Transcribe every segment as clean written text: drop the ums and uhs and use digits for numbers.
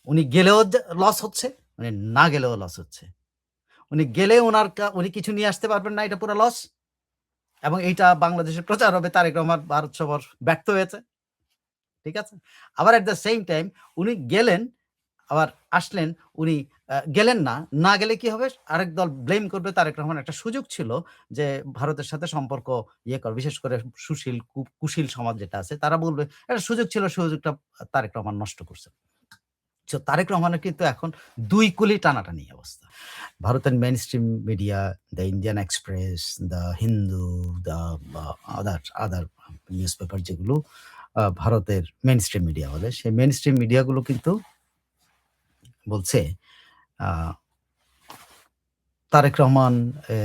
উনি গেলেও লস হচ্ছে, উনি না গেলেও লস হচ্ছে। উনি গেলে উনি কিছু নিয়ে আসতে পারবেন না, এটা পুরা লস। এবং এইটা বাংলাদেশে প্রচার হবে তারেক রহমান ভারত সফর ব্যর্থ হয়েছে। ঠিক আছে? আবার এট দ্য সেইম টাইম উনি গেলেন, আবার আসলেন, উনি গেলেন না। না গেলে কি হবে? আরেক দল ব্লেম করবে তারেক রহমান একটা সুযোগ ছিল যে ভারতের সাথে সম্পর্ক বিশেষ করে সুশীল কুশীল সমাজ যেটা আছে তারা বলবে, একটা সুযোগ ছিল, সুযোগটা তারেক রহমান নষ্ট করছে। সো তারেক রহমানের কিন্তু এখন ২ কুলি টানাটানি অবস্থা। ভারতের mainstream media, the Indian express, the Hindu, the বা আদার নিউজপেপার যেগুলো ভারতের মেইনস্ট্রিম মিডিয়া বলে, সেই মেইনস্ট্রিম মিডিয়াগুলো কিন্তু বলছে আ তারেক রহমান এ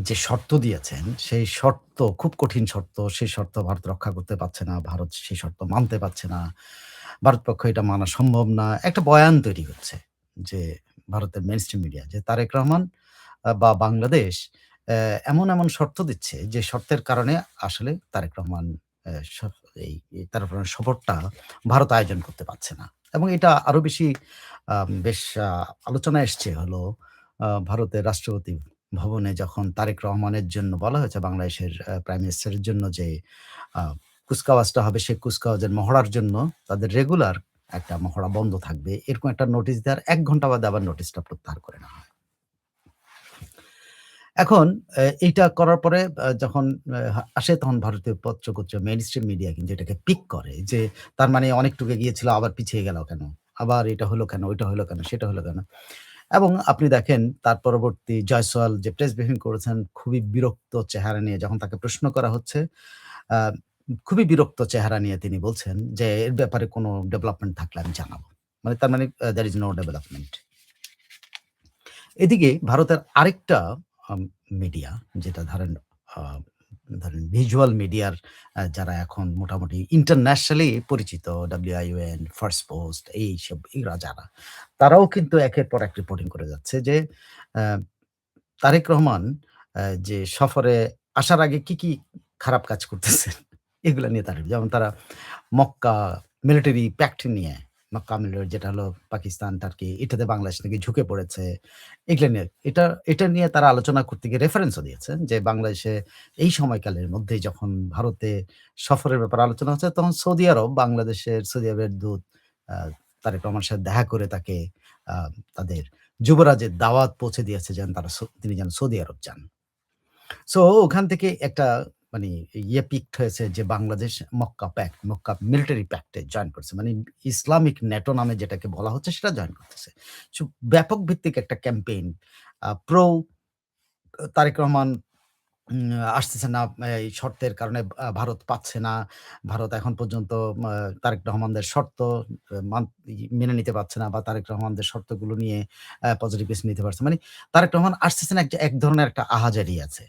যে শর্ত দিয়েছেন, সেই শর্ত খুব কঠিন শর্ত। সেই শর্ত ভারত রক্ষা করতে পারছে না। ভারত সেই শর্ত মানতে পারছে না। ভারত পক্ষ এটা মানা সম্ভব না। একটা বয়ান তৈরি হচ্ছে যে ভারতের মেইনস্ট্রিম মিডিয়া যে তারেক রহমান বা বাংলাদেশ এমন শর্ত দিচ্ছে যে শর্তের কারণে আসলে তারেক রহমান অ্যা স তারেক রহমানের সফরটা ভারত আয়োজন করতে পারছে না। এবং এটা আরো বেশি বেশ আলোচনায় এসছে হলো ভারতের রাষ্ট্রপতি ভবনে যখন তারেক রহমানের জন্য বলা হয়েছে বাংলাদেশের প্রাইম মিনিস্টারের জন্য যে আ কুচকাওয়াজটা হবে, সেই কুচকাওয়াজের মহড়ার জন্য তাদের রেগুলার একটা মহড়া বন্ধ থাকবে। এরকম একটা নোটিশ দেওয়ার ১ ঘন্টা বাদে আবার নোটিশটা প্রত্যাহার করে নেওয়া হয়। এখন এইটা করার পরে যখন আসে তখন ভারতীয় পত্র-পত্রিকা মেইনস্ট্রিম মিডিয়া কিন্তু এটাকে পিক করে যে, তার মানে অনেকটুকু এগিয়েছিল আবার পিছিয়ে গেল কেন? আবার এটা হলো কেন? ওইটা হলো কেন? সেটা হলো কেন? এবং আপনি দেখেন তার পরবর্তী জয়সওয়াল যে প্রেস ব্রিফিং করেছেন খুবই বিরক্ত চেহারা নিয়ে যখন তাকে প্রশ্ন করা হচ্ছে, আ খুবই বিরক্ত চেহারা নিয়ে তিনি বলছেন যে, "এর ব্যাপারে কোনো ডেভেলপমেন্ট থাকলে আমি জানাবো।" মানে তার মানে "there is no development." এদিকে ভারতের আরেকটা আম মিডিয়া যেটা আ ধরেন ভিজুয়াল মিডিয়ার যারা এখন মোটামুটি ইন্টারন্যাশনালি পরিচিত WION, ফার্স্ট পোস্ট এইসব এরা যারা, তারাও কিন্তু একের পর এক রিপোর্টিং করে যাচ্ছে যে আ তারেক রহমান যে সফরে আসার আগে কি খারাপ কাজ করতেছেন এগুলা নিয়ে তারা যেমন তারা মক্কা মিলিটারি প্যাক্ট নিয়ে মক্কা মিলিটারি যেটা হলো পাকিস্তান, টার্কি এটাতে বাংলাদেশ নাকি ঝুঁকে পড়েছে। এগুলা নিয়ে এটা নিয়ে তারা আলোচনা করতে গিয়ে রেফারেন্সও দিয়েছেন যে বাংলাদেশে এই সময়কালের মধ্যে যখন ভারতে সফরের ব্যাপারে আলোচনা হচ্ছে তখন সৌদি আরব সৌদি আরবের দূত আ তারেক রহমানের সাথে দেখা করে তাকে আ তাদের যুবরাজের দাওয়াত পৌঁছে দিয়েছে যেন তিনি যেন সৌদি আরব যান। সো ওখান থেকে একটা মানে পিকড হয়েছে যে বাংলাদেশ মক্কা মিলিটারি প্যাক্ট এ জয়েন করছে। মানে ইসলামিক ন্যাটো নামে যেটাকে বলা হচ্ছে সেটা জয়েন করতেছে। সো ব্যাপক ভিত্তিক একটা ক্যাম্পেইন প্রো তারেক রহমান আসতেছে না এই শর্তের কারণে ভারত পাচ্ছে না। ভারত এখন পর্যন্ত মা তারেক রহমানদের শর্ত আ মান মেনে নিতে পারছে না বা তারেক রহমানদের শর্তগুলো নিয়ে পজিটিভ কিছু নিতে পারছে। মানে তারেক রহমান আসতেছে না এক ধরনের একটা আহাজারি আছে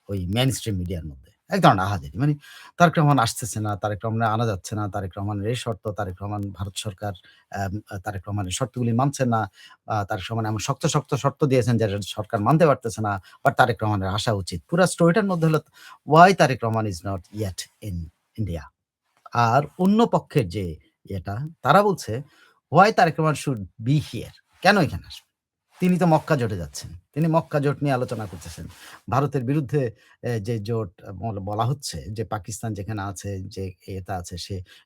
ওই মেইনস্ট্রিম মিডিয়ার মধ্যে। এক ধরনের আহাজারি। মানে তারেক রহমান আসতেছে না, তারেক রহমানের আনা যাচ্ছে না, তারেক রহমানের এই শর্ত, তারেক রহমান ভারত সরকার তারেক রহমানের শর্তগুলি মানছে না। তারেক রহমান এমন শক্ত শর্ত দিয়েছেন যেটা সরকার মানতে পারতেছে না। বাট তারেক রহমানের আসা উচিত। পুরা স্টোরিটার মধ্যে হলো why Tarique Rahman is not yet in India। আর অন্য পক্ষের যে ইয়েটা তারা বলছে why Tarique Rahman should be here। কেন এখানে আসবেন? তিনি তো মক্কা জোটে যাচ্ছেন। তিনি মক্কা জোট নিয়ে আলোচনা করতেছেন। ভারতের বিরুদ্ধে যে জোট বলা হচ্ছে যে পাকিস্তান যেখানে আছে যে এটা আছে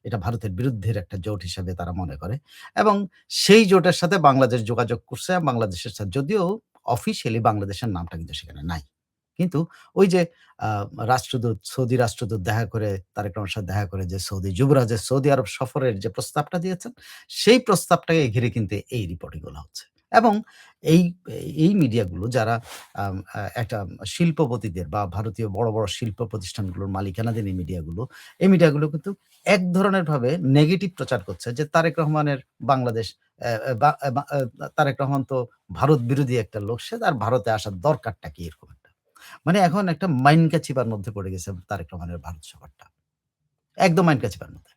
এটা ভারতের বিরুদ্ধের একটা জোট হিসাবে তারা মনে করে এবং সেই জোটের সাথে বাংলাদেশ যোগাযোগ করছে। বাংলাদেশের সাথে যদিও অফিসিয়ালি বাংলাদেশের নামটা কিন্তু সেখানে নাই। কিন্তু ওই যে আ সৌদি রাষ্ট্রদূত দেখা করে তারেক রহমানের সাথে দেখা করে যে সৌদি যুবরাজের সৌদি আরব সফরের যে প্রস্তাবটা দিয়েছেন, সেই প্রস্তাবটাকে ঘিরে কিন্তু এই রিপোর্টিং গুলো হচ্ছে। এবং এই এই মিডিয়াগুলো যারা একটা শিল্পপতিদের বা ভারতীয় বড় শিল্প প্রতিষ্ঠানগুলোর মালিকানাধীন এই মিডিয়াগুলো কিন্তু এক ধরনের ভাবে নেগেটিভ প্রচার করছে যে তারেক রহমানের বাংলাদেশ অ্যা অ্যা বা অ্যা বা তারেক রহমান তো ভারত বিরোধী একটা লোক। সে তার ভারতে আসার দরকারটা কি? এরকম একটা। মানে এখন একটা মাইনকা চিপার মধ্যে পড়ে গেছে তারেক রহমানের ভারত সফরটা। একদম মাইনকা চিপার মধ্যে।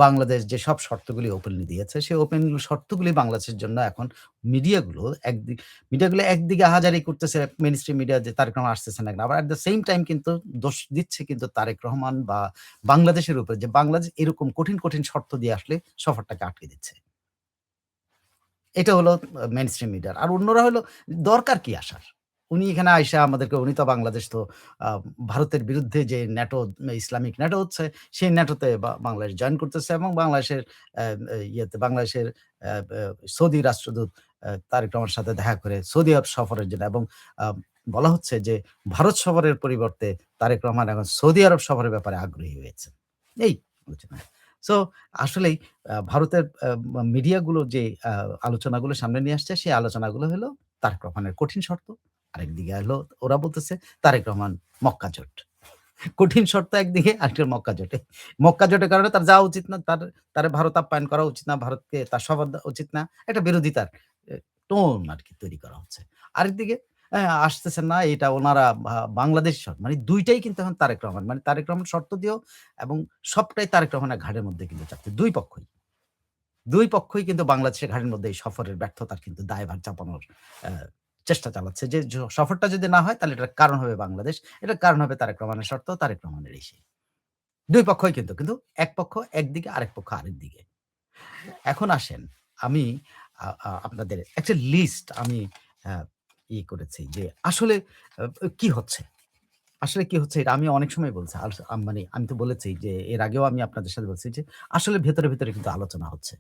বাংলাদেশ যেসব শর্তগুলি ওপেনলি দিয়েছে, সেই ওপেন শর্তগুলি বাংলাদেশের জন্য এখন মিডিয়াগুলো একদিক মিডিয়াগুলো একদিকে আহাজারি করতেছে মেইনস্ট্রিম মিডিয়া যে তারেক রহমান আসতেছে না কেন? আবার এট দ্য সেইম টাইম কিন্তু দোষ দিচ্ছে কিন্তু তারেক রহমান বা বাংলাদেশের উপরে যে বাংলাদেশ এরকম কঠিন শর্ত দিয়ে আসলে সফরটাকে আটকে দিচ্ছে। এটা হলো মেইনস্ট্রিম মিডিয়ার। আর অন্যরা হলো দরকার কি আসার? উনি এখানে আইসা আমাদেরকে উনি তো বাংলাদেশ তো আ ভারতের বিরুদ্ধে যে ন্যাটো ইসলামিক ন্যাটো হচ্ছে, সেই ন্যাটোতে বাংলাদেশ জয়েন করতেছে এবং বাংলাদেশের বাংলাদেশের অ্যা ব্যা সৌদি রাষ্ট্রদূত তারেক রহমানের সাথে দেখা করে সৌদি আরব সফরের জন্য এবং আ বলা হচ্ছে যে ভারত সফরের পরিবর্তে তারেক রহমান এখন সৌদি আরব সফরের ব্যাপারে আগ্রহী হয়েছেন। এই আলোচনা। সো আসলেই ভারতের মিডিয়াগুলো যে আলোচনাগুলো সামনে নিয়ে আসছে, সেই আলোচনাগুলো হলো তারেক রহমানের কঠিন শর্ত। আরেকদিকে হলো ওরা বলতেছে তারেক রহমান মক্কা জোট। কঠিন শর্ত একদিকে, আরেকটা মক্কা জোটে। মক্কা জোটের কারণে তার যাওয়া উচিত না। তারে ভারত আপ্যায়ন করা উচিত না। ভারতকে তার সফর দেওয়া উচিত না। একটা বিরোধিতার এ টোন আরকি তৈরি করা হচ্ছে। আরেকদিকে আসতেছেন না এটা ওনারা বাংলাদেশ মানে ২ টাই কিন্তু এখন তারেক রহমান। মানে তারেক রহমান শর্ত দিয়েও এবং সবটাই তারেক রহমানের ঘাড়ের মধ্যে কিন্তু চাপছে ২ পক্ষই। ২ পক্ষই কিন্তু বাংলাদেশের ঘাড়ের মধ্যে এই সফরের ব্যর্থতার কিন্তু দায়ভার চাপানোর অ্যা চেষ্টা চালাচ্ছে। যে সফরটা যদি না হয় তাহলে এটার কারণ হবে বাংলাদেশ। এটার কারণ হবে তারেক রহমানের শর্ত, তারেক রহমানের এই সেই। ২ পক্ষই কিন্তু এক পক্ষ একদিকে আরেক পক্ষ আরেক দিকে। এখন আসেন আমি আ আ আপনাদের একটা লিস্ট আমি আ করেছি যে আসলে আ কি হচ্ছে? আসলে কি হচ্ছে এটা আমি অনেক সময় বলছি। মানে আমি তো বলেছি যে এর আগেও আমি আপনাদের সাথে বলছি যে আসলে ভেতরে কিন্তু আলোচনা হচ্ছে।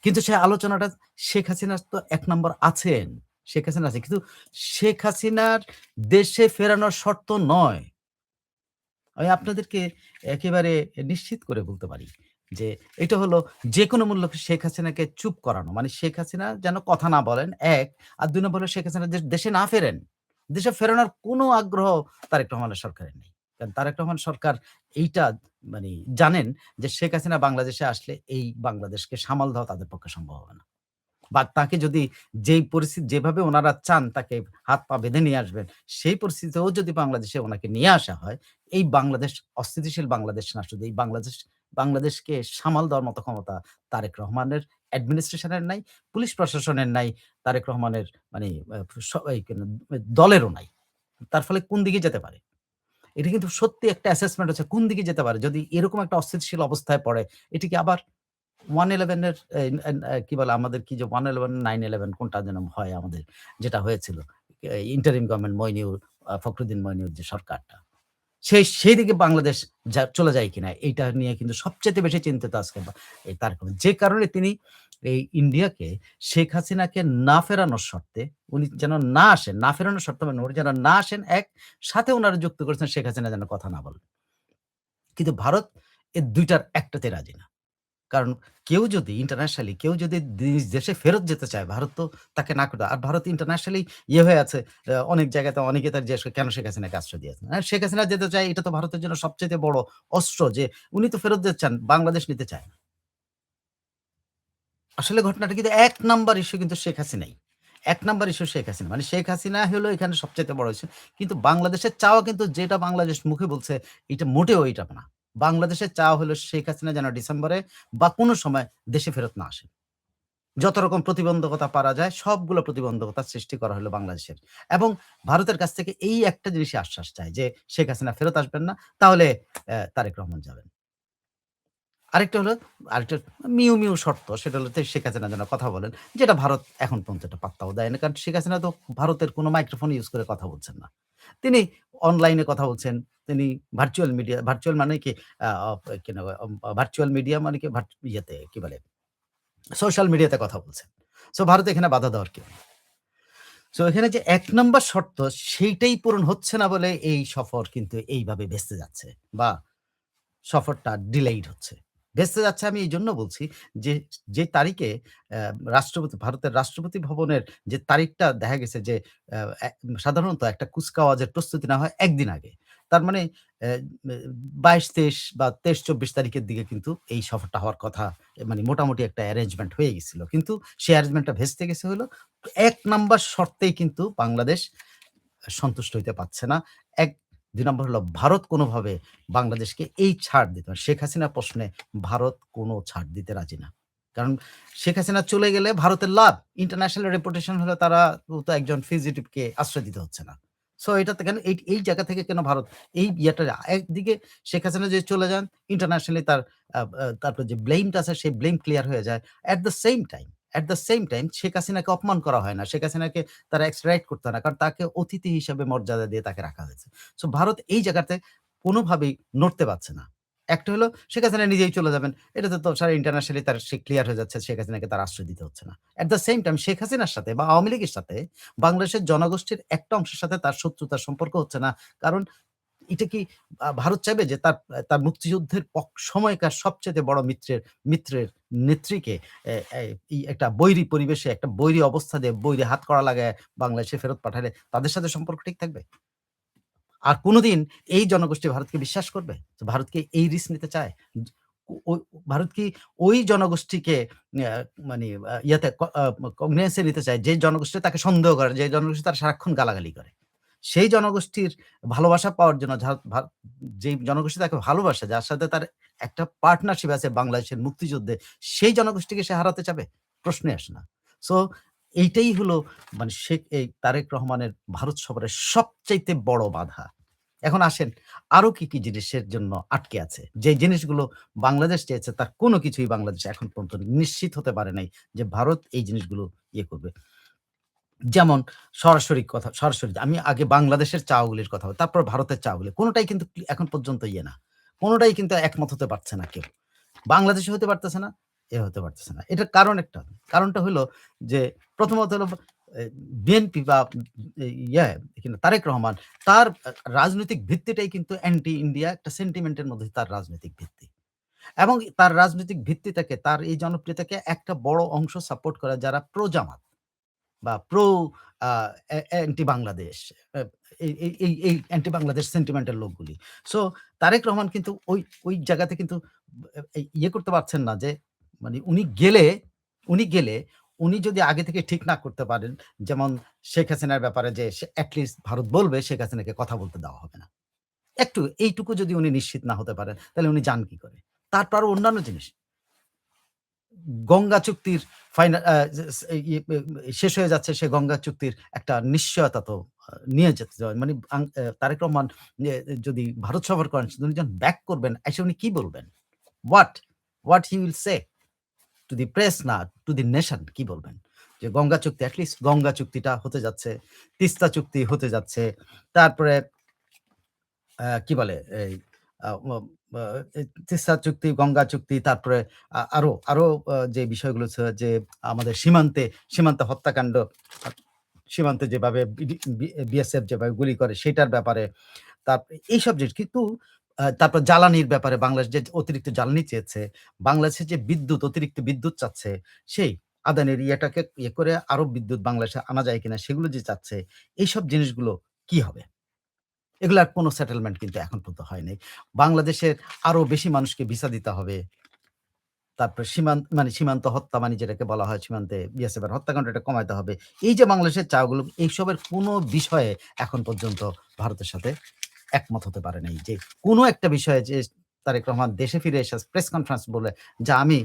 কিন্তু সেই আলোচনাটা শেখ হাসিনা তো ১ নম্বর আছেন। শেখ হাসিনা আছে। কিন্তু শেখ হাসিনার দেশে ফেরানোর শর্ত নয়। আমি আপনাদেরকে একেবারে নিশ্চিত করে বলতে পারি যে, এটা হলো যেকোনো মূল্যে শেখ হাসিনাকে চুপ করানো। মানে শেখ হাসিনা যেন কথা না বলেন ১ আর ২ নম্বর হলো শেখ হাসিনা দেশে না ফেরেন। দেশে ফেরানোর কোনো আগ্রহ তারেক রহমানের সরকারের নেই। কারণ তারেক রহমান সরকার এইটা মানে জানেন যে শেখ হাসিনা বাংলাদেশে আসলে এই বাংলাদেশকে সামাল দেওয়া তাদের পক্ষে সম্ভব হবে না। বা তাকে যদি যেই পরিস্থিতি যেভাবে উনারা চান তাকে হাত পা বেঁধে নিয়ে আসবেন, সেই পরিস্থিতিতেও যদি বাংলাদেশে উনাকে নিয়ে আসা হয়, এই বাংলাদেশ অস্থিতিশীল বাংলাদেশ না শুধু এই বাংলাদেশকে সামাল দেওয়ার মতো ক্ষমতা তারেক রহমানের অ্যাডমিনিস্ট্রেশন এর নাই, পুলিশ প্রশাসনের নাই, তারেক রহমানের মানে আ স এই কেন দলেরও নাই। তার ফলে কোন দিকে যেতে পারে? এটা কিন্তু সত্যি একটা অ্যাসেসমেন্ট হচ্ছে কোন দিকে যেতে পারে? যদি এরকম একটা অস্থিতিশীল অবস্থায় পড়ে, এটি কি আবার 111 এর এন এন কি বলে আমাদের কি যে 111 9/11 কোনটা যেন হয় আমাদের যেটা হয়েছিল। ইন্টারিম গভর্নমেন্ট ফখরুদ্দিন মইনুর যে সরকারটা। সেইদিকে বাংলাদেশ চলে যায় কিনা এইটা নিয়ে কিন্তু সবচাইতে বেশি চিন্তিত আজকে এই তারেক রহমান। যে কারণে তিনি এই ইন্ডিয়াকে শেখ হাসিনাকে না ফেরানোর শর্তে উনি যেন না আসেন, না ফেরানোর শর্তে মানে উনি যেন না আসেন ১ সাথে উনারা যুক্ত করেছেন শেখ হাসিনা যেন কথা না বলেন। কিন্তু ভারত ২ টার একটাতে রাজি না। কারণ কেউ যদি নিজ দেশে ফেরত যেতে চায়, ভারত তো তাকে না করে আর ভারত ইন্টারন্যাশনালি হয়ে আছে। অনেক জায়গাতে অনেকে তার জিজ্ঞেস করে, "কেন শেখ হাসিনাকে আশ্রয় দিয়েছেন?" শেখ হাসিনা যেতে চায় এটা তো ভারতের জন্য সবচাইতে বড় অস্ত্র যে উনি তো ফেরত যেতে চান, বাংলাদেশ নিতে চায় না। আসলে ঘটনাটা কিন্তু ১ নাম্বার ইস্যু কিন্তু শেখ হাসিনাই। ১ number issue Sheikh Hasina. মানে শেখ হাসিনা হলো এখানে সবচাইতে বড় ইস্যু। কিন্তু বাংলাদেশের চাওয়া কিন্তু যেটা বাংলাদেশ মুখে বলছে, এটা মোটেও এইটা না। বাংলাদেশের চাওয়া হলো শেখ হাসিনা যেন ডিসেম্বরে বা কোনো সময় দেশে ফেরত না আসেন। যত রকম প্রতিবন্ধকতা পারা যায়, সবগুলো প্রতিবন্ধকতার সৃষ্টি করা হলো বাংলাদেশের। এবং ভারতের কাছ থেকে এই একটা জিনিসই আশ্বাস চায় যে, শেখ হাসিনা ফেরত আসবেন না। তাহলে তারেক রহমান যাবেন। আরেকটা হলো আরেকটা মিউ শর্ত সেটা হলো শেখ হাসিনা যেন কথা বলেন। যেটা ভারত এখন পর্যন্ত একটা পাত্তাও দেয় না। কারণ শেখ হাসিনা তো ভারতের কোনো মাইক্রোফোন ইউজ করে কথা বলছেন না। তিনি অনলাইনে কথা বলছেন। তিনি ভার্চুয়াল মানে কি আ অ কি না ভার্চুয়াল মিডিয়া মানে কি ইয়েতে কি বলে সোশ্যাল মিডিয়াতে কথা বলছেন। সো ভারত এখানে বাধা দেওয়ার কেউ নেই। সো এখানে যে ১ নাম্বার শর্ত সেইটাই পূরণ হচ্ছে না বলে এই সফর কিন্তু এইভাবে ভেস্তে যাচ্ছে বা সফরটা ডিলেইড হচ্ছে। ভেস্তে যাচ্ছে আমি এইজন্য বলছি যে, যে তারিখে ভারতের রাষ্ট্রপতি ভবনের যে তারিখটা দেখা গেছে যে অ্যা এ সাধারণত একটা কুচকাওয়াজের প্রস্তুতি নেওয়া হয় ১ দিন আগে। তার মানে অ্যা মে ২২-২৩ বা ২৩-২৪ তারিখের দিকে কিন্তু এই সফরটা হওয়ার কথা। মানে মোটামুটি একটা অ্যারেঞ্জমেন্ট হয়ে গেছিল। কিন্তু সেই অ্যারেঞ্জমেন্টটা ভেস্তে গেছে হলো ১ নাম্বার শর্তেই কিন্তু বাংলাদেশ সন্তুষ্ট হইতে পারছে না। ১, ২ নম্বর হলো ভারত কোনোভাবে বাংলাদেশকে এই ছাড় দিতে পারে। শেখ হাসিনা প্রশ্নে ভারত কোনো ছাড় দিতে রাজি না। কারণ শেখ হাসিনা চলে গেলে ভারতের লাভ। ইন্টারন্যাশনাল রেপুটেশন হলো তারা তো একজন ফিউজিটিভ কে আশ্রয় দিতে হচ্ছে না। সো এটাতে কেন এই জায়গা থেকে কেন ভারত এই ইয়েটা একদিকে শেখ হাসিনা যদি চলে যান ইন্টারন্যাশনালি তার তারপর যে ব্লেম টা আছে সেই ব্লেম ক্লিয়ার হয়ে যায়। At the same time at the same time Sheikh হাসিনাকে অপমান করা হয় না। শেখ হাসিনাকে তারা এক্সট্রাডিট করতে হয় না। কারণ তাকে অতিথি হিসেবে মর্যাদা দিয়ে তাকে রাখা হয়েছে। সো ভারত এই জায়গাতে কোনোভাবেই নড়তে পারছে না। একটা হলো শেখ হাসিনা নিজেই চলে যাবেন। এটাতে তো সারা ইন্টারন্যাশনালি তার সে ক্লিয়ার হয়ে যাচ্ছে শেখ হাসিনাকে তার আশ্রয় দিতে হচ্ছে না। এট দ্য সেম টাইম শেখ হাসিনার সাথে বা আওয়ামী লীগের সাথে বাংলাদেশের জনগোষ্ঠীর একটা অংশের সাথে তার শত্রুতার সম্পর্ক হচ্ছে না। কারণ এটা কি ভারত চাইবে যে তার মুক্তিযুদ্ধের সময়কার সবচাইতে বড় মিত্রের নেত্রীকে এ এ একটা বৈরী পরিবেশে, একটা বৈরী অবস্থা দিয়ে, বৈরী হাতকড়া লাগায় বাংলাদেশে ফেরত পাঠালে তাদের সাথে সম্পর্ক ঠিক থাকবে? আর কোনদিন এই জনগোষ্ঠী ভারতকে বিশ্বাস করবে? যে ভারত কি এই রিস্ক নিতে চায়? ও ভারত কি ওই জনগোষ্ঠীকে আ মানে ইয়াতে কগনিয়েন্স এ নিতে চায় যে জনগোষ্ঠী তাকে সন্দেহ করে, যে জনগোষ্ঠী তার সারাক্ষণ গালাগালি করে। সেই জনগোষ্ঠীর ভালোবাসা পাওয়ার জন্য যেই জনগোষ্ঠী তাকে ভালোবাসে, যার সাথে তার একটা পার্টনারশিপ আছে বাংলাদেশের মুক্তিযুদ্ধে, সেই জনগোষ্ঠীকে সে হারাতে চাবে? প্রশ্নই আসে না। সো এইটাই হলো মানে এই তারেক রহমানের ভারত সফরের সবচাইতে বড় বাধা। এখন আসেন আরো কি জিনিসের জন্য আটকে আছে? যে জিনিসগুলো বাংলাদেশ চেয়েছে তার কোন কিছুই বাংলাদেশ এখন পর্যন্ত নিশ্চিত হতে পারে নাই যে ভারত এই জিনিসগুলো ইয়ে করবে। যেমন সরাসরি আমি আগে বাংলাদেশের চাওয়াগুলির কথা বলি, তারপর ভারতের চাওয়াগুলি। কোনটাই কিন্তু এখন পর্যন্ত ইয়ে না। কোনটাই কিন্তু একমত হতে পারছে না কেউ। বাংলাদেশে হতে পারতেছে না, এ হতে পারতেছে না। এটার কারণ একটা। কারণটা হলো যে প্রথমত হলো এ বিএনপি বা ইয়ে কিন্তু তারেক রহমান তার রাজনৈতিক ভিত্তিটাই কিন্তু অ্যান্টি ইন্ডিয়া একটা সেন্টিমেন্টের মধ্যে তার রাজনৈতিক ভিত্তি। এবং তার রাজনৈতিক ভিত্তিটাকে তার এই জনপ্রিয়তাকে একটা বড় অংশ সাপোর্ট করে যারা প্রো জামাত। বা প্রো আ অ্যান্টি বাংলাদেশ। আ এই অ্যান্টি বাংলাদেশ সেন্টিমেন্টাল লোকগুলি। সো তারেক রহমান কিন্তু ওই জায়গাতে কিন্তু ইয়ে করতে পারছেন না যে মানে উনি গেলে উনি যদি আগে থেকে ঠিক না করতে পারেন, যেমন শেখ হাসিনার ব্যাপারে যে সে এট লিস্ট ভারত বলবে শেখ হাসিনাকে কথা বলতে দেওয়া হবে না। এইটুকু যদি উনি নিশ্চিত না হতে পারেন, তাহলে উনি যান কি করে? তারপর আরো অন্যান্য জিনিস। গঙ্গা চুক্তির ফাইনা আ স ইয়ে শেষ হয়ে যাচ্ছে সে গঙ্গা চুক্তির একটা নিশ্চয়তা তো নিয়ে যেতে হয়। মানে তারেক রহমান যদি ভারত সফর করেন উনি যখন ব্যাক করবেন, এসে উনি কি বলবেন? What? What he will say to the press না টু দি নেশন কি বলবেন? যে গঙ্গা চুক্তি এট লিস্ট গঙ্গা চুক্তিটা হতে যাচ্ছে, তিস্তা চুক্তি হতে যাচ্ছে। তারপরে কি বলে? এই আ ম আ এ তিস্তা চুক্তি, গঙ্গা চুক্তি তারপরে আরো যে বিষয়গুলো ছিল যে আমাদের সীমান্তে হত্যাকাণ্ড, আ সীমান্তে যেভাবে বিএসএফ যেভাবে গুলি করে সেটার ব্যাপারে এইসব জিনিস কিন্তু তারপর জ্বালানির ব্যাপারে বাংলাদেশ যে অতিরিক্ত জ্বালানি চেয়েছে, বাংলাদেশে যে অতিরিক্ত বিদ্যুৎ চাচ্ছে, সেই আদানির ইয়েটাকে ইয়ে করে আরো বিদ্যুৎ বাংলাদেশে আনা যায় কিনা সেগুলো যে চাচ্ছে, এইসব জিনিসগুলো কি হবে? এগুলার কোনো সেটেলমেন্ট কিন্তু এখন পর্যন্ত হয় নাই। বাংলাদেশের আরো বেশি মানুষকে ভিসা দিতে হবে। তারপরে সীমান্ত হত্যা মানে যেটাকে বলা হয় সীমান্তে বিএসএফ এর হত্যাকাণ্ড এটা কমাইতে হবে। এই যে বাংলাদেশের চাওয়াগুলো এইসবের কোনো বিষয়ে এখন পর্যন্ত ভারতের সাথে একমত হতে পারে নাই। যে কোনো একটা বিষয়ে যে তারেক রহমান দেশে ফিরে এসে প্রেস কনফারেন্স বলে যে আমি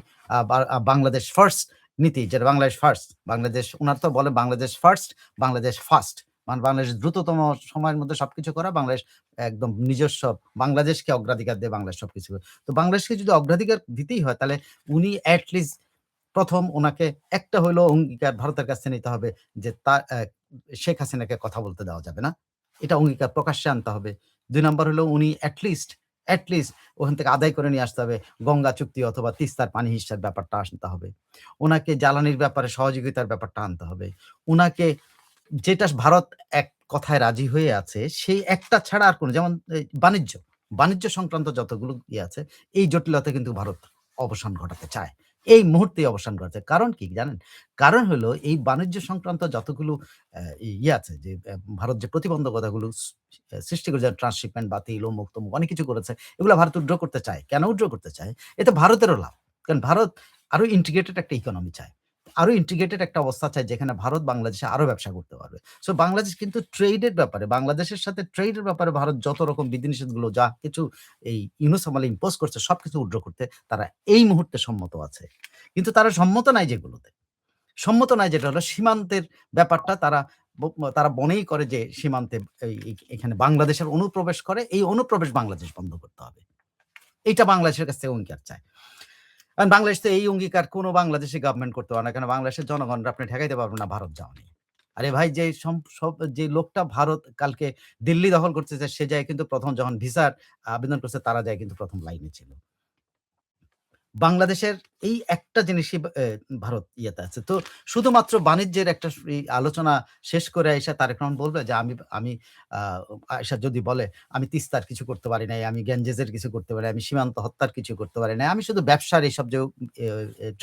বাংলাদেশ ফার্স্ট নীতি যেটা বাংলাদেশ ফার্স্ট, বাংলাদেশ উনার তো বলে বাংলাদেশ ফার্স্ট, বাংলাদেশ ফার্স্ট। মানে বাংলাদেশ দ্রুততম সময়ের মধ্যে সবকিছু করা, বাংলাদেশ একদম নিজস্ব বাংলাদেশকে অগ্রাধিকার দিয়ে বাংলাদেশ সবকিছু করে। তো বাংলাদেশকে যদি অগ্রাধিকার দিতেই হয় তাহলে উনি এট লিস্ট ১ম উনাকে একটা হইলেও অঙ্গীকার ভারতের কাছ থেকে নিতে হবে যে শেখ হাসিনাকে কথা বলতে দেওয়া যাবে না। এটা অঙ্গীকার প্রকাশ্যে আনতে হবে। ২ নাম্বার হলো উনি এট লিস্ট ওখান থেকে আদায় করে নিয়ে আসতে হবে। গঙ্গা চুক্তি অথবা তিস্তার পানি হিস্যার ব্যাপারটা আনতে হবে। উনাকে জ্বালানির ব্যাপারে সহযোগিতার ব্যাপারটা আনতে হবে। উনাকে যেটা ভারত এক কথায় রাজি হয়ে আছে, সেই একটা ছাড়া আর কোন যেমন বাণিজ্য সংক্রান্ত যতগুলো ইয়ে আছে, এই জটিলতা কিন্তু ভারত অবসান ঘটাতে চায়। এই মুহূর্তেই অবসান ঘটাতে। কারণ কি জানেন? কারণ হলো এই বাণিজ্য সংক্রান্ত যতগুলো ইয়ে আছে যে ভারত যে প্রতিবন্ধকতাগুলো সৃষ্টি করেছে ট্রান্সশিপমেন্ট বাতিল, অমুক-তমুক অনেক কিছু করেছে। এগুলো ভারত উইথড্র করতে চায়। কেন উইথড্র করতে চায়? এতে ভারতেরও লাভ। কারণ ভারত আরো ইন্টিগ্রেটেড একটা ইকোনমি চায়। আরো ইন্টিগ্রেটেড একটা অবস্থা চায় যেখানে ভারত বাংলাদেশে আরো ব্যবসা করতে পারবে। সো বাংলাদেশ কিন্তু ট্রেড এর ব্যাপারে বাংলাদেশের সাথে ট্রেড এর ব্যাপারে ভারত যত রকম বিধিনিষেধগুলো যা কিছু এই ইউনুস আমলে ইম্পোজ করছে সবকিছু উইথড্র করতে তারা এই মুহূর্তে সম্মত আছে। কিন্তু তারা সম্মত নাই যেগুলোতে। সম্মত নাই যেটা হলো সীমান্তের ব্যাপারটা তারা মনেই করে যে সীমান্তে এখানে বাংলাদেশের অনুপ্রবেশ করে, এই অনুপ্রবেশ বাংলাদেশ বন্ধ করতে হবে। এইটা বাংলাদেশের কাছ থেকে অঙ্গীকার চায়। বাংলাদেশ তো এই অঙ্গীকার কোন বাংলাদেশি গভর্নমেন্ট করতে পারে না। কেন বাংলাদেশের জনগণরা আপনি ঠেকাইতে পারবেন না ভারত যাওয়া নিয়ে। আরে ভাই যে সব যে লোকটা ভারত কালকে দিল্লি দখল করতেছে সে যায় কিন্তু ১ম যখন ভিসার আবেদন করছে তারা যায় কিন্তু ১ম লাইনে ছিল। বাংলাদেশের এই একটা জিনিসই ভারত ইয়েতে আছে। তো শুধুমাত্র বাণিজ্যের একটা আলোচনা শেষ করে আইসা তারেক রহমান বলবে যে আমি আ আয়েশা যদি বলে, "আমি তিস্তার কিছু করতে পারি নাই, আমি গ্যাঞ্জেসের কিছু করতে পারি নাই, আমি সীমান্ত হত্যার কিছু করতে পারি নাই। আমি শুধু ব্যবসার এইসব যে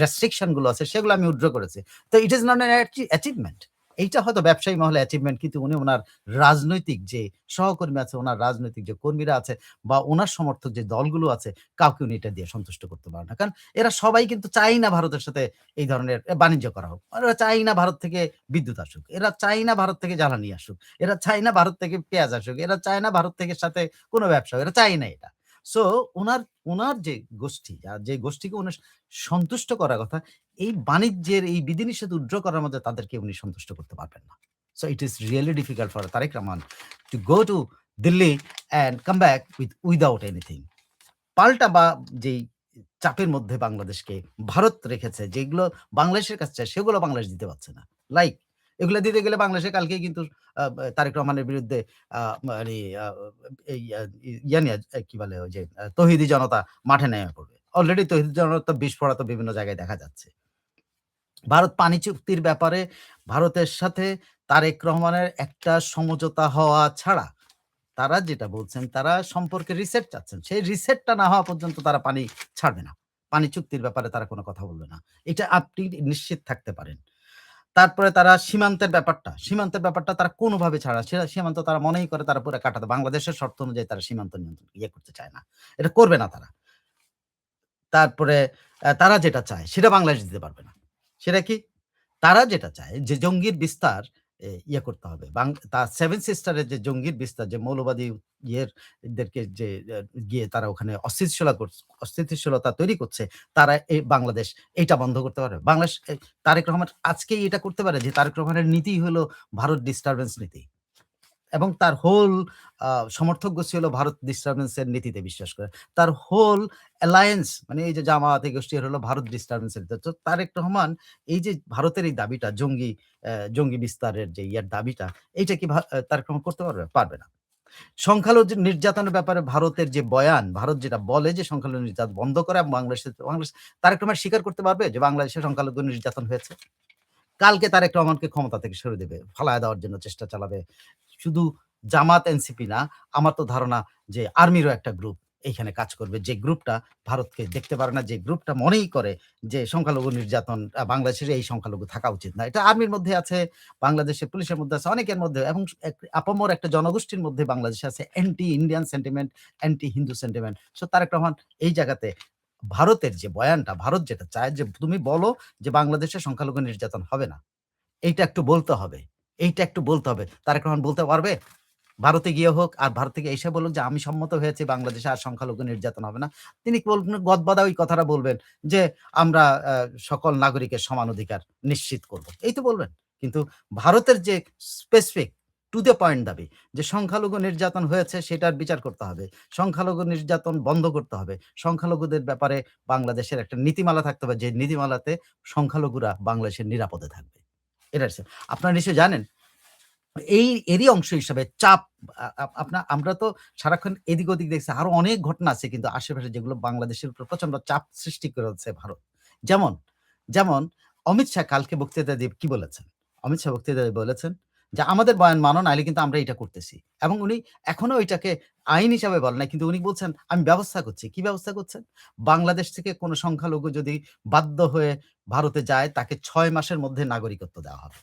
রেস্ট্রিকশন গুলো আছে সেগুলো আমি উইথড্র করেছি।" তো ইট ইস নট অ্যান অ্যাচিভমেন্ট। এইটা হয়তো ব্যবসায়ী মহলে অ্যাচিভমেন্ট কিন্তু উনি উনার রাজনৈতিক যে সহকর্মী আছে, উনার রাজনৈতিক যে কর্মীরা আছে বা উনার সমর্থক যে দলগুলো আছে কাউকে উনি এটা দিয়ে সন্তুষ্ট করতে পারে না। কারণ এরা সবাই কিন্তু চায় না ভারতের সাথে এই ধরনের বাণিজ্য করা হোক। ওরা চায় না ভারত থেকে বিদ্যুৎ আসুক। এরা চায় না ভারত থেকে জ্বালানি আসুক। এরা চায় না ভারত থেকে পেঁয়াজ আসুক। এরা চায় না ভারত থেকে সাথে কোন ব্যবসা হোক। এরা চায় না এটা। সো উনার, উনার যে গোষ্ঠী যে গোষ্ঠীকে উনি সন্তুষ্ট করার কথা, এই বাণিজ্যের এই বিধিনিষেধ উইথড্র করার মধ্যে তাদেরকে উনি সন্তুষ্ট করতে পারবেন না। So it is really difficult for Tarique Rahman to go to Delhi and come back without anything. পাল্টা বা যেই চাপের মধ্যে বাংলাদেশকে ভারত রেখেছে, যেগুলো বাংলাদেশের কাছে চায়, সেগুলো বাংলাদেশ দিতে পারছে না। লাইক এগুলা দিতে গেলে বাংলাদেশে কালকেই কিন্তু তারেক রহমানের বিরুদ্ধে আ মানে আ এই ইয়া নিয়ে কি বলে? ওই যে তৌহিদি জনতা মাঠে নেমে পড়বে। অলরেডি তৌহিদি জনতার বিস্ফোরা তো বিভিন্ন জায়গায় দেখা যাচ্ছে। ভারত পানি চুক্তির ব্যাপারে ভারতের সাথে তারেক রহমানের একটা সমঝোতা হওয়া ছাড়া তারা যেটা বলছেন, তারা সম্পর্কে রিসেট চাচ্ছেন। সেই রিসেটটা না হওয়া পর্যন্ত তারা পানি ছাড়বে না। পানি চুক্তির ব্যাপারে তারা কোন কথা বলবে না। এটা আপনি নিশ্চিত থাকতে পারেন। তারপরে তারা সীমান্তের ব্যাপারটা তারা কোনভাবে ছাড়া সীমান্ত তারা মনেই করে তারা পুরা কাটাতে বাংলাদেশের শর্ত অনুযায়ী তারা সীমান্ত নিয়ন্ত্রণ করতে চায় না। এটা করবে না তারা। তারপরে তারা যেটা চায় সেটা বাংলাদেশ দিতে পারবে না। সেটা কি? তারা যেটা চায় যে জঙ্গির বিস্তার করতে হবে। তার সেভেন সিস্টারের যে জঙ্গির বিস্তার যে মৌলবাদী ইয়ের দেরকে যে গিয়ে তারা ওখানে অস্থিতিশীলতা তৈরি করছে, তারা বাংলাদেশ এইটা বন্ধ করতে পারবে। বাংলাদেশ তারেক রহমান আজকেই এটা করতে পারে যে তারেক রহমানের নীতিই হলো ভারত ডিস্টার্বেন্স নীতি। এবং তার হোল সমর্থক গোষ্ঠী হলো ভারত ডিস্টার্বেন্স এর নীতিতে বিশ্বাস করে। তার হোল অ্যালায়েন্স মানে এই যে জামায়াত এই গোষ্ঠী হলো ভারত ডিস্টার্বেন্স এর তো তারেক রহমান এই যে ভারতের এই দাবিটা জঙ্গি বিস্তারের যে দাবিটা এইটা কি তারেক রহমান করতে পারবে? পারবে না। সংখ্যালঘু নির্যাতনের ব্যাপারে ভারতের যে বয়ান, ভারত যেটা বলে যে সংখ্যালঘু নির্যাতন বন্ধ করে এবং বাংলাদেশ তারেক রহমান স্বীকার করতে পারবে যে বাংলাদেশে সংখ্যালঘু নির্যাতন হয়েছে? কালকে তারেক রহমানকে ক্ষমতা থেকে সরিয়ে দেবে। ফালায়া দেওয়ার জন্য চেষ্টা চালাবে। শুধু জামাত এনসিপি না, আমার তো ধারণা যে আর্মিরও একটা গ্রুপ এইখানে কাজ করবে। যে গ্রুপটা ভারতকে দেখতে পারে না, যে গ্রুপটা মনেই করে যে সংখ্যালঘু নির্যাতন বাংলাদেশের এই সংখ্যালঘু থাকা উচিত না। এটা আর্মির মধ্যে আছে, বাংলাদেশের পুলিশের মধ্যে আছে, অনেকের মধ্যে এবং আপামর একটা জনগোষ্ঠীর মধ্যে বাংলাদেশে আছে anti Indian sentiment, anti Hindu sentiment. So Tarique Rahman এই জায়গাতে ভারতের যে বয়ানটা, ভারত যেটা চায় যে তুমি বলো যে বাংলাদেশে সংখ্যালঘু নির্যাতন হবে না। এইটা একটু বলতে হবে। এইটা একটু বলতে হবে। তারেক রহমান বলতে পারবে? ভারতে গিয়ে হোক আর ভারত থেকে এসে বলুক যে, "আমি সম্মত হয়েছি বাংলাদেশে আর সংখ্যালঘু নির্যাতন হবে না।" তিনি বলবেন গদবাঁধা ওই কথাটা বলবেন যে, "আমরা সকল নাগরিকের সমান অধিকার নিশ্চিত করব।" এই তো বলবেন। কিন্তু ভারতের যে স্পেসিফিক টু দ্যা পয়েন্ট দাবি যে, সংখ্যালঘু নির্যাতন হয়েছে সেটার বিচার করতে হবে। সংখ্যালঘু নির্যাতন বন্ধ করতে হবে। সংখ্যালঘুদের ব্যাপারে বাংলাদেশের একটা নীতিমালা থাকতে হবে যে নীতিমালাতে সংখ্যালঘুরা বাংলাদেশের নিরাপদে থাকবে। এটা হচ্ছে আপনারা নিশ্চয়ই জানেন এরই অংশ হিসাবে চাপ আ আ আমরা তো সারাক্ষণ এদিক ওদিক দেখছি। আরো অনেক ঘটনা আছে কিন্তু আশেপাশে যেগুলো বাংলাদেশের উপর প্রচন্ড চাপ সৃষ্টি করেছে ভারত। যেমন, যেমন অমিত শাহ কালকে বক্তৃতা দিয়ে কি বলেছেন? অমিত শাহ বক্তৃতায় বলেছেন যে, "আমাদের বয়ান মানো নাইলে কিন্তু আমরা এটা করতেছি।" এবং উনি এখনো এটাকে আইন হিসাবে বলেন নাই। কিন্তু উনি বলছেন, "আমি ব্যবস্থা করছি।" কি ব্যবস্থা করছেন? বাংলাদেশ থেকে কোন সংখ্যালঘু যদি বাধ্য হয়ে ভারতে যায় তাকে ৬ মাসের মধ্যে নাগরিকত্ব দেওয়া হবে।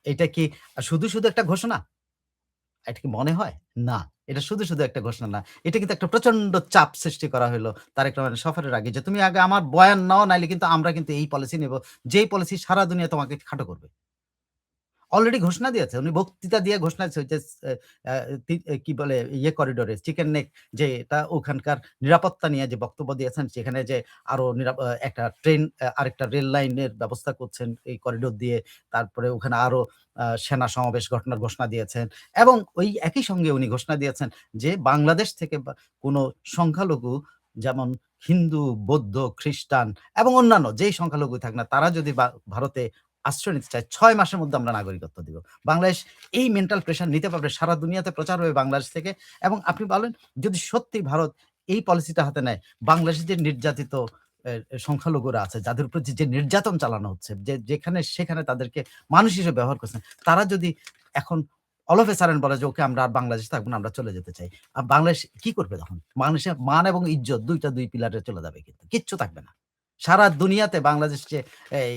এটা কি শুধু একটা ঘোষণা? এটা কি মনে হয়? না। এটা শুধু একটা ঘোষণা না। এটা কিন্তু একটা প্রচন্ড চাপ সৃষ্টি করা হইলো তারেক রহমানের সফরের আগে যে, "তুমি আগে আমার বয়ান নাও নাইলে কিন্তু আমরা কিন্তু এই পলিসি নিব। যেই পলিসি সারা দুনিয়া তোমাকে খাটো করবে।" অলরেডি ঘোষণা দিয়েছে। উনি বক্তৃতা দিয়ে ঘোষণা দিয়েছে ওই যে এ আ তি কি বলে করিডোরে চিকেন নেক যে এটা ওখানকার নিরাপত্তা নিয়ে যে বক্তব্য দিয়েছেন সেখানে যে আরো একটা ট্রেন আরেকটা রেল লাইনের ব্যবস্থা করছেন এই করিডোর দিয়ে। তারপরে ওখানে আরো সেনা সমাবেশ ঘটানোর ঘোষণা দিয়েছেন এবং ওই একই সঙ্গে উনি ঘোষণা দিয়েছেন যে বাংলাদেশ থেকে কোন সংখ্যালঘু যেমন হিন্দু, বৌদ্ধ, খ্রিস্টান এবং অন্যান্য যেই সংখ্যালঘু থাক না তারা যদি ভারতে আশ্রয় নিতে চায় ৬ মাসের মধ্যে আমরা নাগরিকত্ব দিব। বাংলাদেশ এই মেন্টাল প্রেশার নিতে পারবে। সারা দুনিয়াতে প্রচার হবে বাংলাদেশ থেকে এবং আপনি বলেন যদি সত্যি ভারত এই পলিসিটা হাতে নেয়, বাংলাদেশে যে নির্যাতিত সংখ্যালঘুরা আছে, যাদের উপর যে নির্যাতন চালানো হচ্ছে, যেখানে সেখানে তাদেরকে মানুষ হিসেবে ব্যবহার করছেন, তারা যদি এখন all of a sudden বলে যে, "ওকে আমরা আর বাংলাদেশে থাকব না, আমরা চলে যেতে চাই।" বাংলাদেশ কি করবে তখন? বাংলাদেশের মান এবং ইজ্জত ২ টা ২ পিলারে চলে যাবে কিন্তু। কিচ্ছু থাকবে না। সারা দুনিয়াতে বাংলাদেশ যে এই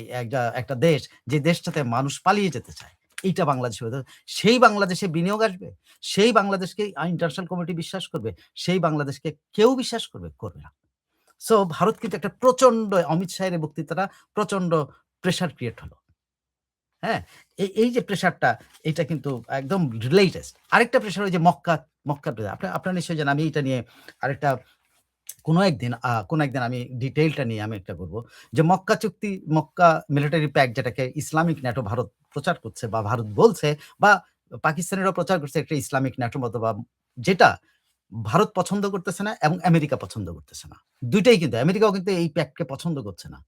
একটা দেশ, যে দেশটাতে মানুষ পালিয়ে যেতে চায়, এইটা বাংলাদেশ হয়ে সেই বাংলাদেশে বিনিয়োগ আসবে? সেই বাংলাদেশকে ইন্টারন্যাশনাল কমিউনিটি বিশ্বাস করবে? সেই বাংলাদেশকে কেউ বিশ্বাস করবে? করবে না। সো ভারত কিন্তু একটা প্রচন্ড অমিত শাহের এই বক্তৃতাটা প্রচন্ড প্রেশার ক্রিয়েট হলো। হ্যাঁ? এই যে প্রেশারটা এটা কিন্তু একদম রিলেটেস্ট। আরেকটা প্রেশার ওই যে মক্কার প্রেশার। আপনারা নিশ্চয়ই জানেন আমি এটা নিয়ে আরেকটা কোনো একদিন আমি ডিটেইলটা নিয়ে আমি একটা করব। যে মক্কা চুক্তি, মক্কা মিলিটারি প্যাক্ট যেটাকে ইসলামিক ন্যাটো ভারত প্রচার করছে বা ভারত বলছে বা পাকিস্তানিরাও প্রচার করছে একটা ইসলামিক ন্যাটো মতবাদ যেটা ভারত পছন্দ করতেছে না এবং আমেরিকা পছন্দ করতেছে না। ২ টাই কিন্তু আমেরিকাও কিন্তু এই প্যাক্টকে পছন্দ করছে না।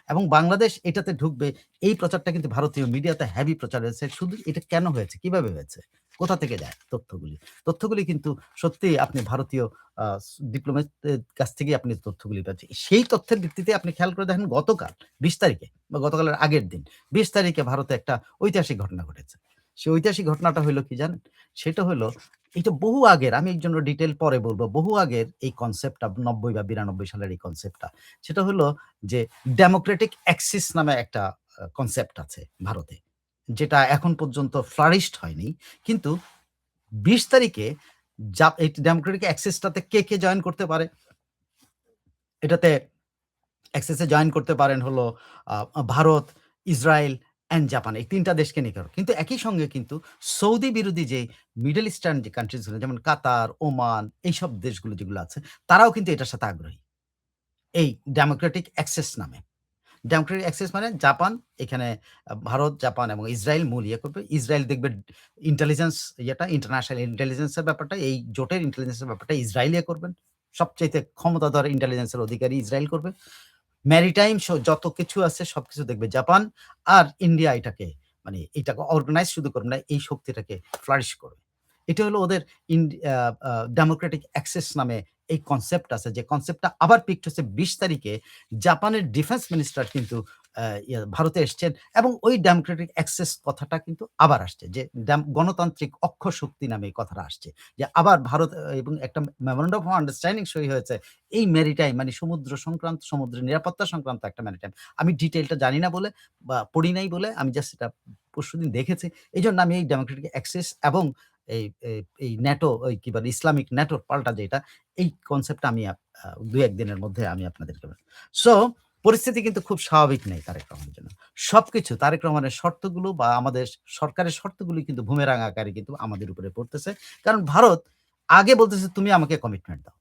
এবং বাংলাদেশ এটাতে ঢুকবে এই প্রচারটা কিন্তু ভারতীয় মিডিয়াতে হেভি প্রচার হয়েছে। শুধু এটা কেন হয়েছে? কিভাবে হয়েছে? কোথা থেকে যায় তথ্যগুলি? তথ্যগুলি কিন্তু সত্যিই আপনি ভারতীয় আ ডিপ্লোমেট এর কাছ থেকেই আপনি তথ্যগুলি পাচ্ছেন। সেই তথ্যের ভিত্তিতে আপনি খেয়াল করে দেখেন গতকাল ২০ তারিখে বা গতকালের আগের দিন ২০ তারিখে ভারতে একটা ঐতিহাসিক ঘটনা ঘটেছে। সেই ঐতিহাসিক ঘটনাটা হইল কি জানেন? সেটা হলো এটা বহু আগের আমি এর জন্য ডিটেইল পরে বলব। বহু আগের এই কনসেপ্টটা ৯০ বা ৯২ সালের এই কনসেপ্টটা। সেটা হলো যে ডেমোক্রেটিক অ্যাক্সিস নামে একটা কনসেপ্ট আছে ভারতে। যেটা এখন পর্যন্ত ফ্লারিশড হয়নি। কিন্তু ২০ তারিখে এই ডেমোক্রেটিক অ্যাক্সিস টাতে কে জয়েন করতে পারে? এটাতে অ্যাক্সেস এ জয়েন করতে পারেন হলো আ ভারত, ইসরায়েল অ্যান্ড জাপান। এই ৩ টা দেশকে নিয়ে করে। কিন্তু একই সঙ্গে কিন্তু সৌদি বিরোধী যে মিডল ইস্টার্ন যে কান্ট্রিজ গুলো যেমন কাতার, ওমান এইসব দেশগুলো যেগুলো আছে, তারাও কিন্তু এটার সাথে আগ্রহী। এই ডেমোক্রেটিক অ্যাক্সেস নামে। ডেমোক্রেটিক অ্যাক্সেস মানে জাপান এখানে ভারত, জাপান এবং ইসরায়েল মূল ইয়ে করবে। ইসরায়েল দেখবে ইন্টেলিজেন্স ইন্টারন্যাশনাল ইন্টেলিজেন্স এর ব্যাপারটা এই জোটের ইন্টেলিজেন্স এর ব্যাপারটা ইসরায়েল ইয়ে করবেন। সবচাইতে ক্ষমতাধর ইন্টেলিজেন্স এর অধিকারী ইসরায়েল করবে। মেরিটাইম যত কিছু আছে সবকিছু দেখবে জাপান আর ইন্ডিয়া এটাকে মানে এটাকে অর্গানাইজ শুধু করবে না, এই শক্তিটাকে ফ্লারিশ করবে। এটা হলো ওদের ইন্ড আ আ ডেমোক্রেটিক অ্যাক্সেস নামে এই কনসেপ্ট আছে যে কনসেপ্টটা আবার পিকড হচ্ছে ২০ তারিখে জাপানের ডিফেন্স মিনিস্টার কিন্তু ভারতে এসছেন এবং ওই ডেমোক্রেটিক অ্যাক্সেস কথাটা কিন্তু আবার আসছে। যে গণতান্ত্রিক অক্ষ শক্তি নামে এই কথাটা আসছে। যে আবার ভারত এবং একটা মেমোরান্ডাম অফ আন্ডারস্ট্যান্ডিং সই হয়েছে এই মেরিটাইম মানে সমুদ্র সংক্রান্ত, সমুদ্রের নিরাপত্তা সংক্রান্ত একটা মেরিটাইম। আমি ডিটেইলটা জানি না বলে বা পড়ি নাই বলে আমি জাস্ট এটা পরশুদিন দেখেছি। এজন্য আমি এই ডেমোক্রেটিক অ্যাক্সেস এবং এই এই ন্যাটো ওই কি বলে ইসলামিক ন্যাটোর পাল্টা যেটা এই কনসেপ্টটা আমি ২-১ দিনের মধ্যে আমি আপনাদেরকে সো পরিস্থিতি কিন্তু খুব স্বাভাবিক নেই তারেক রহমানের জন্য। সবকিছু তারেক রহমানের শর্তগুলো বা আমাদের সরকারের শর্তগুলি কিন্তু বুমেরাং আকারে কিন্তু আমাদের উপরে পড়তেছে। কারণ ভারত আগে বলতেছে, "তুমি আমাকে কমিটমেন্ট দাও।"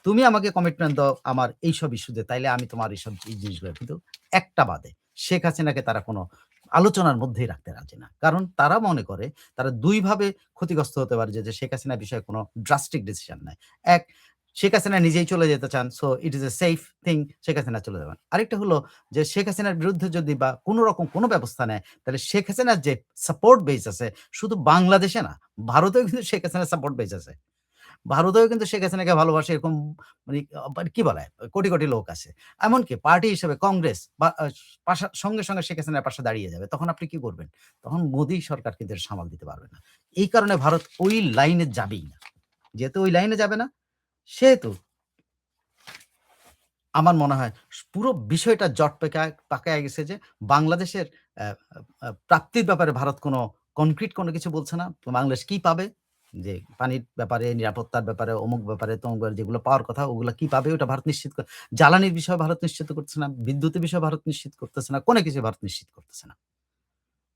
তুমি আমাকে কমিটমেন্ট দাও আমার এইসব ইস্যুতে, তাইলে আমি তোমার এইসব এই জিনিসগুলো কিন্তু একটা বাদে শেখ হাসিনাকে তারা কোনো আলোচনার মধ্যেই রাখতে রাজি না। কারণ তারা মনে করে তারা ২ ভাবে ক্ষতিগ্রস্ত হতে পারে যে শেখ হাসিনা বিষয়ে কোনো ড্রাস্টিক ডিসিশন নেয়। এক, শেখ হাসিনা নিজেই চলে যেতে চান। So it is a safe thing Sheikh Hasina চলে যাবেন। আরেকটা হলো যে শেখ হাসিনার বিরুদ্ধে যদি বা কোনো রকম কোনো ব্যবস্থা নেয়, তাহলে শেখ হাসিনার যে সাপোর্ট বেস আছে শুধু বাংলাদেশে না, ভারতেও কিন্তু শেখ হাসিনার সাপোর্ট বেস আছে। ভারতেও কিন্তু শেখ হাসিনাকে ভালোবাসে এরকম মানে কি বলে? কোটি লোক আছে। এমনকি পার্টি হিসেবে কংগ্রেস বা সঙ্গে শেখ হাসিনার পাশে দাঁড়িয়ে যাবে। তখন আপনি কি করবেন? তখন মোদি সরকার কিন্তু এটা সামাল দিতে পারবে না। এই কারণে ভারত ওই লাইনে যাবেই না। যেহেতু ওই লাইনে যাবে না, সেহেতু আমার মনে হয় পুরো বিষয়টা পাকায়া গেছে যে বাংলাদেশের অ্যা প্রাপ্তির ব্যাপারে ভারত কনক্রিট কোনো কিছু বলছে না। বাংলাদেশ কি পাবে? যে পানির ব্যাপারে, নিরাপত্তার ব্যাপারে, অমুক ব্যাপারে, তমুক ব্যাপারে যেগুলো পাওয়ার কথা ওগুলা কি পাবে ওটা ভারত নিশ্চিত জ্বালানির বিষয়ে ভারত নিশ্চিত করতেছে না, বিদ্যুতের বিষয়ে ভারত নিশ্চিত করতেছে না, কোনো কিছুই ভারত নিশ্চিত করতেছে না।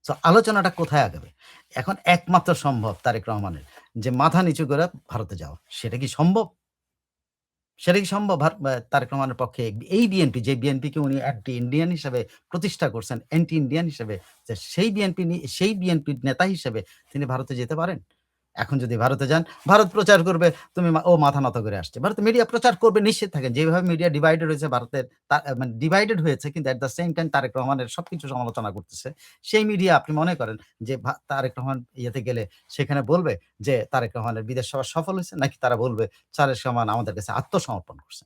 সো আলোচনাটা কোথায় আগাবে? এখন একমাত্র সম্ভব তারেক রহমানের যে মাথা নিচু করে ভারতে যাওয়া। সেটা কি সম্ভব? সেটা কি সম্ভব তারেক রহমানের পক্ষে? এই বিএনপি যে বিএনপিকে উনি অ্যান্টি ইন্ডিয়ান হিসেবে প্রতিষ্ঠা করছেন, অ্যান্টি ইন্ডিয়ান হিসেবে যে সেই বিএনপির নেতা হিসেবে তিনি ভারতে যেতে পারেন? এখন যদি ভারতে যান, ভারত প্রচার করবে, তুমি ও মাথা নত করে আসছে। ভারতের মিডিয়া প্রচার করবে নিশ্চিত থাকেন। যেভাবে মিডিয়া ডিভাইডেড হয়েছে ভারতের মানে ডিভাইডেড হয়েছে কিন্তু at the same time Tarique রহমানের সবকিছু সমালোচনা করতেছে। সেই মিডিয়া আপনি মনে করেন যে তারেক রহমান ইয়েতে গেলে সেখানে বলবে যে তারেক রহমানের বিদেশ সফর সফল হইছে নাকি তারা বলবে তারেক রহমান আমাদের কাছে আত্মসমর্পণ করছে।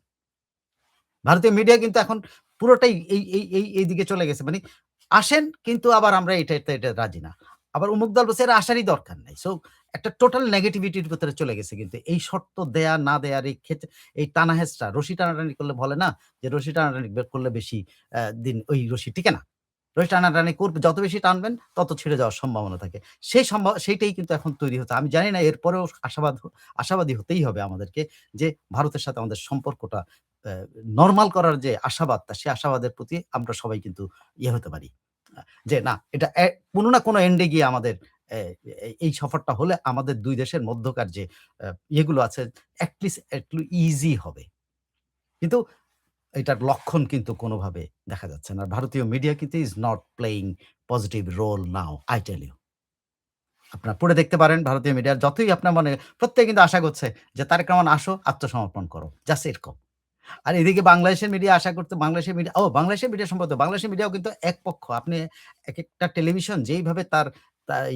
ভারতীয় মিডিয়া কিন্তু এখন পুরোটাই এই দিকে চলে গেছে। মানে আসেন কিন্তু আবার আমরা এটা রাজি না। আবার অমুক দল বলছে এরা আসারই দরকার নাই। সো একটা টোটাল নেগেটিভিটির ভেতরে চলে গেছে কিন্তু। এই শর্ত দেয়া না দেয়ার এই ক্ষেত্রে এই টানা-হেঁচড়া, রশি টানাটানি করলে বলে না যে রশি টানাটানি করলে বেশি দিন ওই রশি টিকে না। রশি টানাটানি করবে যত বেশি টানবেন তত ছিঁড়ে যাওয়ার সম্ভাবনা থাকে। সেইটাই কিন্তু এখন তৈরি হচ্ছে। আমি জানি না এরপরেও আশাবাদী হতেই হবে আমাদেরকে যে ভারতের সাথে আমাদের সম্পর্কটা অ্যা নরমাল করার যে আশাবাদটা, সে আশাবাদের প্রতি আমরা সবাই কিন্তু হতে পারি। আ যে না এটা কোনো না কোনো এন্ড এ গিয়ে আমাদের এ এই সফরটা হলে আমাদের ২ দেশের মধ্যকার যে ইয়েগুলো আছে এটলিস্ট একটু ইজি হবে। কিন্তু এটার লক্ষণ কিন্তু কোনোভাবে দেখা যাচ্ছে না। ভারতীয় মিডিয়া কিন্তু is not playing positive role now, I tell you. আপনারা পড়ে দেখতে পারেন ভারতীয় মিডিয়ার যতই আপনার মনে প্রত্যেকে কিন্তু আশা করছে যে, "তারেক রহমান আসো, আত্মসমর্পণ করো।" জাস্ট এরকম। আর এদিকে বাংলাদেশের মিডিয়া আশা করতে বাংলাদেশের মিডিয়া সম্ভবত বাংলাদেশের মিডিয়াও কিন্তু এক পক্ষ। আপনি একেকটা টেলিভিশন যেইভাবে তার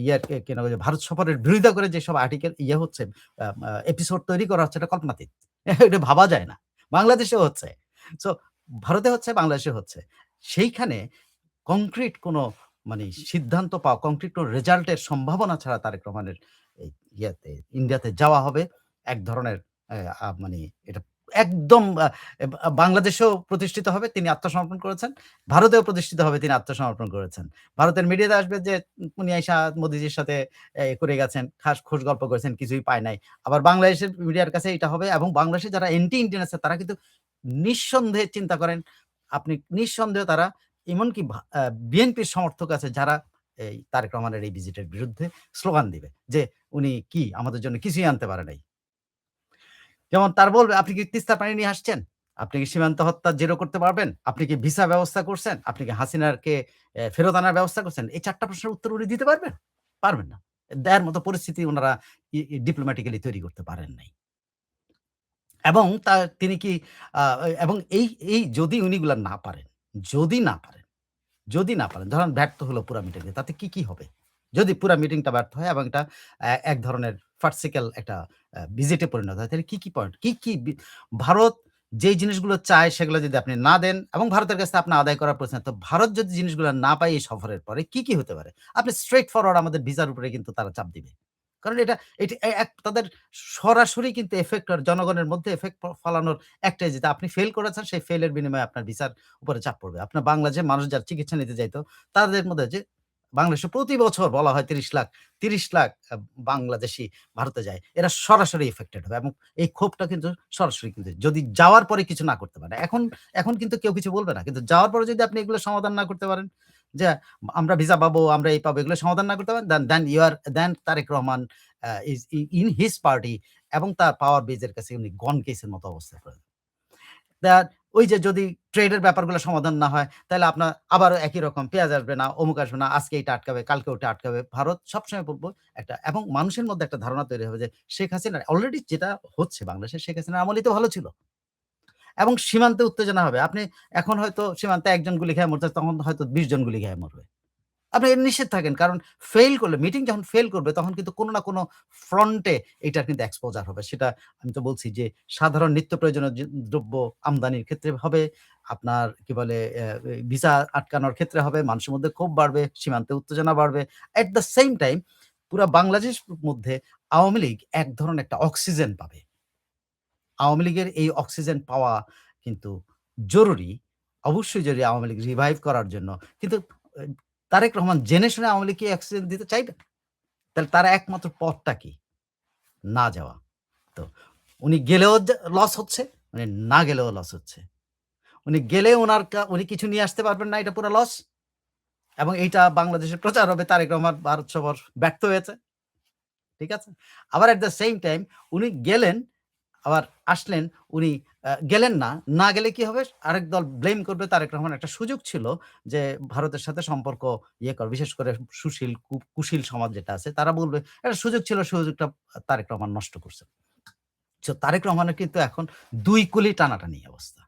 ইয়াকে কি নাম ভারত সফরের বিরোধিতা করে যেসব আর্টিকেল হচ্ছে এপিসোড তৈরি করা হচ্ছে এটা কল্পনাতীত। এটা ভাবা যায় না। বাংলাদেশেও হচ্ছে। সো ভারতে হচ্ছে, বাংলাদেশে হচ্ছে। সেইখানে কংক্রিট কোনো মানে সিদ্ধান্ত পাওয়া, কংক্রিট কোনো রেজাল্ট এর সম্ভাবনা ছাড়া তারেক রহমানের এই ইয়াতে ইন্ডিয়াতে যাওয়া হবে এক ধরনের মানে এটা একদম বাংলাদেশেও প্রতিষ্ঠিত হবে তিনি আত্মসমর্পণ করেছেন। ভারতেও প্রতিষ্ঠিত হবে তিনি আত্মসমর্পণ করেছেন। ভারতের মিডিয়াতে আসবে যে উনি আইসা মোদিজির সাথে করে গেছেন, খোশ গল্প করেছেন, কিছুই পায় নাই। আবার বাংলাদেশের মিডিয়ার কাছে এটা হবে এবং বাংলাদেশে যারা অ্যান্টি ইন্ডিয়ান আছে তারা কিন্তু নিঃসন্দেহে চিন্তা করেন, আপনি নিঃসন্দেহে তারা এমনকি বিএনপির সমর্থক আছে যারা এই তারেক রহমানের এই ভিজিটের বিরুদ্ধে স্লোগান দিবে যে, "উনি কি আমাদের জন্য কিছুই আনতে পারে নাই।" যেমন তারা বলবে, "আপনি কি তিস্তার পানি নিয়ে আসছেন? আপনি কি সীমান্ত হত্যা জিরো করতে পারবেন? আপনি কি ভিসা ব্যবস্থা করছেন? আপনি কি হাসিনাকে ফেরত আনার ব্যবস্থা করছেন?" এই ৪ টা প্রশ্নের উত্তর উনি দিতে পারবেন? পারবেন না। দেয়ার মতো পরিস্থিতি উনারা ডিপ্লোম্যাটিক্যালি তৈরি করতে পারেন নাই। এবং তিনি কি আ এবং এই যদি উনি এগুলা না পারেন, যদি না পারেন যদি না পারেন, ধরেন ব্যর্থ হলো পুরা মিটিংয়ে, তাতে কি হবে? যদি পুরা মিটিংটা ব্যর্থ হয় এবং এটা এক ধরনের ফার্সিক্যাল একটা ভিজিটে পরিণত হয়, তাহলে কি পয়েন্ট? ভারত যেই জিনিসগুলো চায় সেগুলো যদি আপনি না দেন এবং ভারতের কাছে আপনি আদায় করার প্রশ্ন, তো ভারত যদি জিনিসগুলো না পায় এই সফরের পরে কি হতে পারে? আপনি স্ট্রেইট ফরওয়ার্ড আমাদের ভিসার উপরে কিন্তু তারা চাপ দিবে। কারণ এটি এক তাদের সরাসরি কিন্তু এফেক্ট জনগণের মধ্যে এফেক্ট ফালানোর একটাই যেটা আপনি ফেইল করেছেন, সেই ফেইল এর বিনিময়ে আপনার ভিসার উপরে চাপ পড়বে। আপনার বাংলাদেশের মানুষ যারা চিকিৎসা নিতে যাইত, তাদের মধ্যে যে বাংলাদেশে প্রতি বছর বলা হয় ৩০ লাখ বাংলাদেশী ভারতে যায়। এরা সরাসরি ইফেক্টেড হবে এবং এই ক্ষোভটা কিন্তু সরাসরি কিন্তু যদি যাওয়ার পরে কিছু না করতে পারে। এখন কিন্তু কেউ কিছু বলবে না। কিন্তু যাওয়ার পরে যদি আপনি এগুলো সমাধান না করতে পারেন, যে আমরা ভিসা পাবো, আমরা এই পাবো, এগুলো সমাধান না করতে পারেন, then Tarek Rahman is in his party এবং তার পাওয়ার বেজ এর কাছে উনি গন কেস এর মতো অবস্থায় পড়ে দ্যাট ওই যে যদি ট্রেড এর ব্যাপারগুলো সমাধান না হয়, তাহলে আপনার আবারও একই রকম পেঁয়াজ আসবে না, অমুক আসবে না, আজকে এইটা আটকাবে, কালকে ওটা আটকাবে। ভারত সবসময় বলব একটা এবং মানুষের মধ্যে একটা ধারণা তৈরি হবে যে শেখ হাসিনা অলরেডি যেটা হচ্ছে বাংলাদেশে শেখ হাসিনার আমলেই তো ভালো ছিল। এবং সীমান্তে উত্তেজনা হবে। আপনি এখন হয়তো সীমান্তে ১ জন গুলি খেয়ে মরছে, তখন হয়তো ২০ জন গুলি খেয়ে মরবে। আপনি নিশ্চিত থাকেন। কারণ ফেইল করলে মিটিং যখন ফেইল করবে তখন কিন্তু কোন না কোন ফ্রন্টে এটার কিন্তু এক্সপোজার হবে। সেটা আমি তো বলছি যে সাধারণ নিত্য প্রয়োজনীয় দ্রব্য আমদানির ক্ষেত্রে হবে, আপনার কি বলে ভিসা আটকানোর ক্ষেত্রে হবে, মানুষের মধ্যে ক্ষোভ বাড়বে, সীমান্তে উত্তেজনা বাড়বে। এট দ্যা সেইম টাইম পুরা বাংলাদেশ মধ্যে আওয়ামী লীগ এক ধরনের একটা অক্সিজেন পাবে। আওয়ামী লীগের এই অক্সিজেন পাওয়া কিন্তু জরুরি। অবশ্যই জরুরি আওয়ামী লীগ রিভাইভ করার জন্য। কিন্তু এ তারেক রহমান জেনে শুনে আওয়ামী লীগকে অক্সিজেন দিতে চাইবে? তাহলে তার একমাত্র পথটা কি? না যাওয়া। তো উনি গেলেও লস হচ্ছে, উনি না গেলেও লস হচ্ছে। উনি গেলে উনি কিছু নিয়ে আসতে পারবেন না, এটা পুরা লস। এবং এইটা বাংলাদেশে প্রচার হবে তারেক রহমান ভারত সফর ব্যর্থ হয়েছে। ঠিক আছে? আবার এট দ্যা সেইম টাইম উনি গেলেন, আবার আসলেন, উনি গেলেন না। না গেলে কি হবে? আরেক দল ব্লেম করবে তারেক রহমান একটা সুযোগ ছিল যে ভারতের সাথে সম্পর্ক ইয়ে করা। বিশেষ করে সুশীল, কুশীল সমাজ যেটা আছে তারা বলবে, "একটা সুযোগ ছিল, সুযোগটা তারেক রহমান নষ্ট করছে।" তারেক রহমানের কিন্তু এখন ২ কুলি টানাটানি অবস্থা।